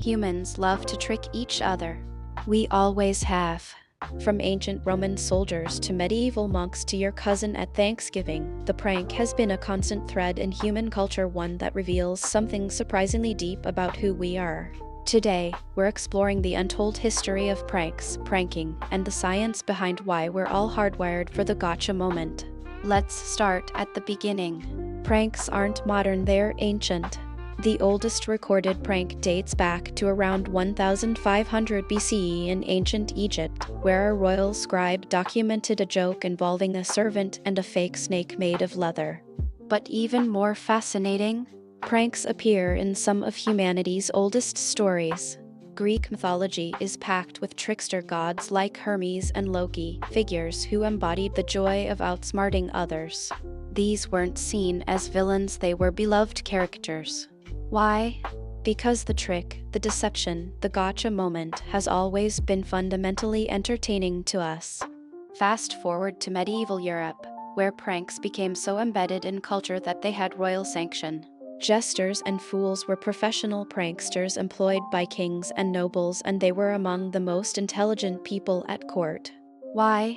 Humans love to trick each other. We always have. From ancient Roman soldiers to medieval monks to your cousin at Thanksgiving, the prank has been a constant thread in human culture, one that reveals something surprisingly deep about who we are. Today, we're exploring the untold history of pranks, pranking, and the science behind why we're all hardwired for the gotcha moment. Let's start at the beginning. Pranks aren't modern, they're ancient. The oldest recorded prank dates back to around 1500 BCE in ancient Egypt, where a royal scribe documented a joke involving a servant and a fake snake made of leather. But even more fascinating, pranks appear in some of humanity's oldest stories. Greek mythology is packed with trickster gods like Hermes and Loki, figures who embodied the joy of outsmarting others. These weren't seen as villains, they were beloved characters. Why? Because the trick, the deception, the gotcha moment has always been fundamentally entertaining to us. Fast forward to medieval Europe, where pranks became so embedded in culture that they had royal sanction. Jesters and fools were professional pranksters employed by kings and nobles, and they were among the most intelligent people at court. Why?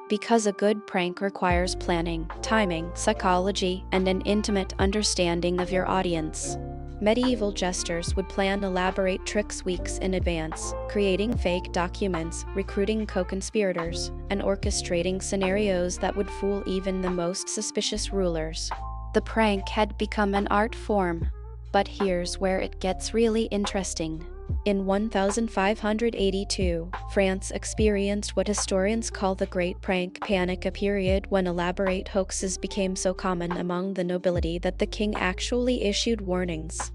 Because a good prank requires planning, timing, psychology, and an intimate understanding of your audience. Medieval jesters would plan elaborate tricks weeks in advance, creating fake documents, recruiting co-conspirators, and orchestrating scenarios that would fool even the most suspicious rulers. The prank had become an art form. But here's where it gets really interesting. In 1582, France experienced what historians call the Great Prank Panic, a period when elaborate hoaxes became so common among the nobility that the king actually issued warnings.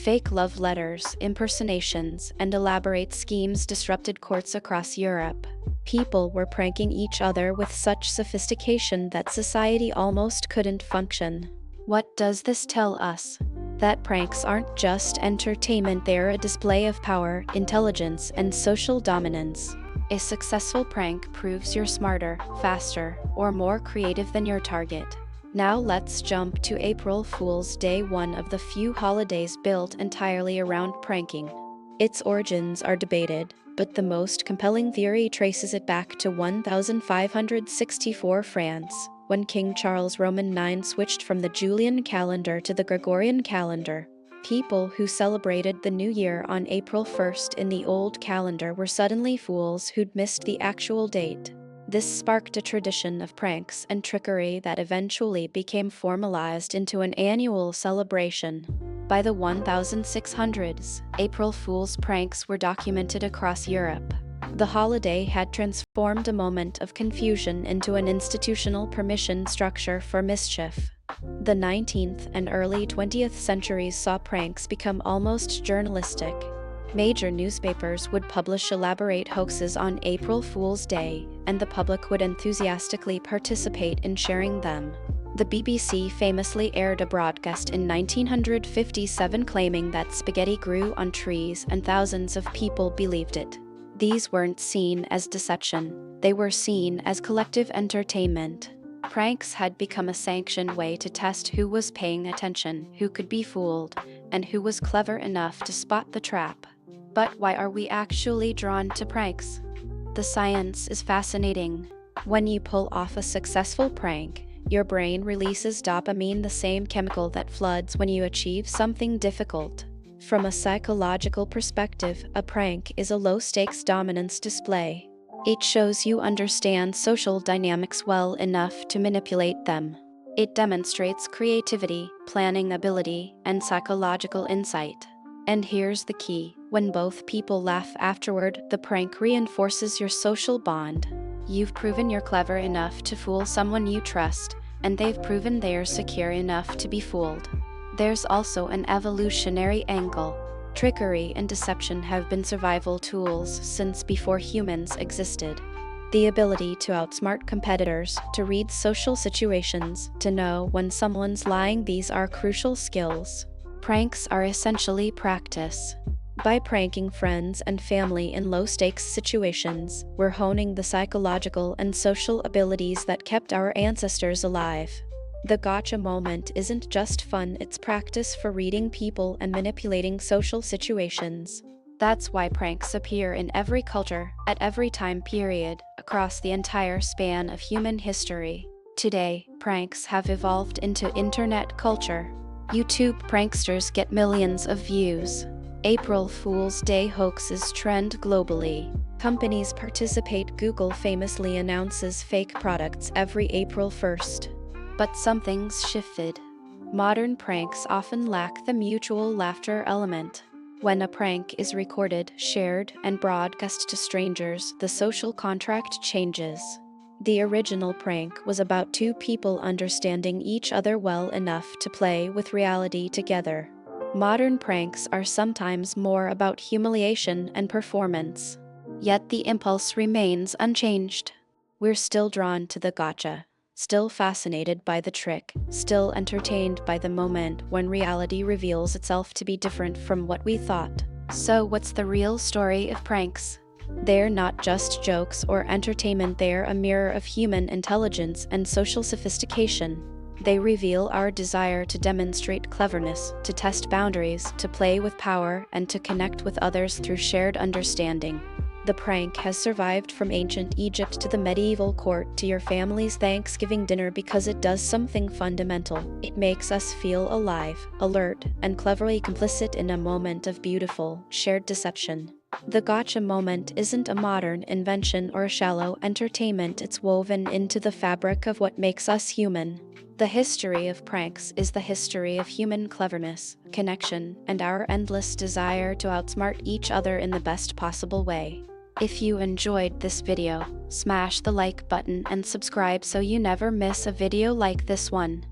Fake love letters, impersonations, and elaborate schemes disrupted courts across Europe. People were pranking each other with such sophistication that society almost couldn't function. What does this tell us? That pranks aren't just entertainment, they're a display of power, intelligence, and social dominance. A successful prank proves you're smarter, faster, or more creative than your target. Now let's jump to April Fool's Day, one of the few holidays built entirely around pranking. Its origins are debated, but the most compelling theory traces it back to 1564 France, when King Charles Roman IX switched from the Julian calendar to the Gregorian calendar. People who celebrated the new year on April 1st in the old calendar were suddenly fools who'd missed the actual date. This sparked a tradition of pranks and trickery that eventually became formalized into an annual celebration. By the 1600s, April Fool's pranks were documented across Europe. The holiday had transformed a moment of confusion into an institutional permission structure for mischief. The 19th and early 20th centuries saw pranks become almost journalistic. Major newspapers would publish elaborate hoaxes on April Fool's Day, and the public would enthusiastically participate in sharing them. The BBC famously aired a broadcast in 1957 claiming that spaghetti grew on trees, and thousands of people believed it. These weren't seen as deception, they were seen as collective entertainment. Pranks had become a sanctioned way to test who was paying attention, who could be fooled, and who was clever enough to spot the trap. But why are we actually drawn to pranks? The science is fascinating. When you pull off a successful prank, your brain releases dopamine, the same chemical that floods when you achieve something difficult. From a psychological perspective, a prank is a low-stakes dominance display. It shows you understand social dynamics well enough to manipulate them. It demonstrates creativity, planning ability, and psychological insight. And here's the key: when both people laugh afterward, the prank reinforces your social bond. You've proven you're clever enough to fool someone you trust, and they've proven they're secure enough to be fooled. There's also an evolutionary angle. Trickery and deception have been survival tools since before humans existed. The ability to outsmart competitors, to read social situations, to know when someone's lying, these are crucial skills. Pranks are essentially practice. By pranking friends and family in low-stakes situations, we're honing the psychological and social abilities that kept our ancestors alive. The gotcha moment isn't just fun, it's practice for reading people and manipulating social situations. That's why pranks appear in every culture, at every time period, across the entire span of human history. Today, pranks have evolved into internet culture. YouTube pranksters get millions of views. April Fool's Day hoaxes trend globally. Companies participate. Google famously announces fake products every April 1st. But something's shifted. Modern pranks often lack the mutual laughter element. When a prank is recorded, shared, and broadcast to strangers, the social contract changes. The original prank was about two people understanding each other well enough to play with reality together. Modern pranks are sometimes more about humiliation and performance. Yet the impulse remains unchanged. We're still drawn to the gotcha, still fascinated by the trick, still entertained by the moment when reality reveals itself to be different from what we thought. So what's the real story of pranks? They're not just jokes or entertainment, they're a mirror of human intelligence and social sophistication. They reveal our desire to demonstrate cleverness, to test boundaries, to play with power, and to connect with others through shared understanding. The prank has survived from ancient Egypt to the medieval court to your family's Thanksgiving dinner because it does something fundamental. It makes us feel alive, alert, and cleverly complicit in a moment of beautiful, shared deception. The gotcha moment isn't a modern invention or a shallow entertainment, it's woven into the fabric of what makes us human. The history of pranks is the history of human cleverness, connection, and our endless desire to outsmart each other in the best possible way. If you enjoyed this video, smash the like button and subscribe so you never miss a video like this one.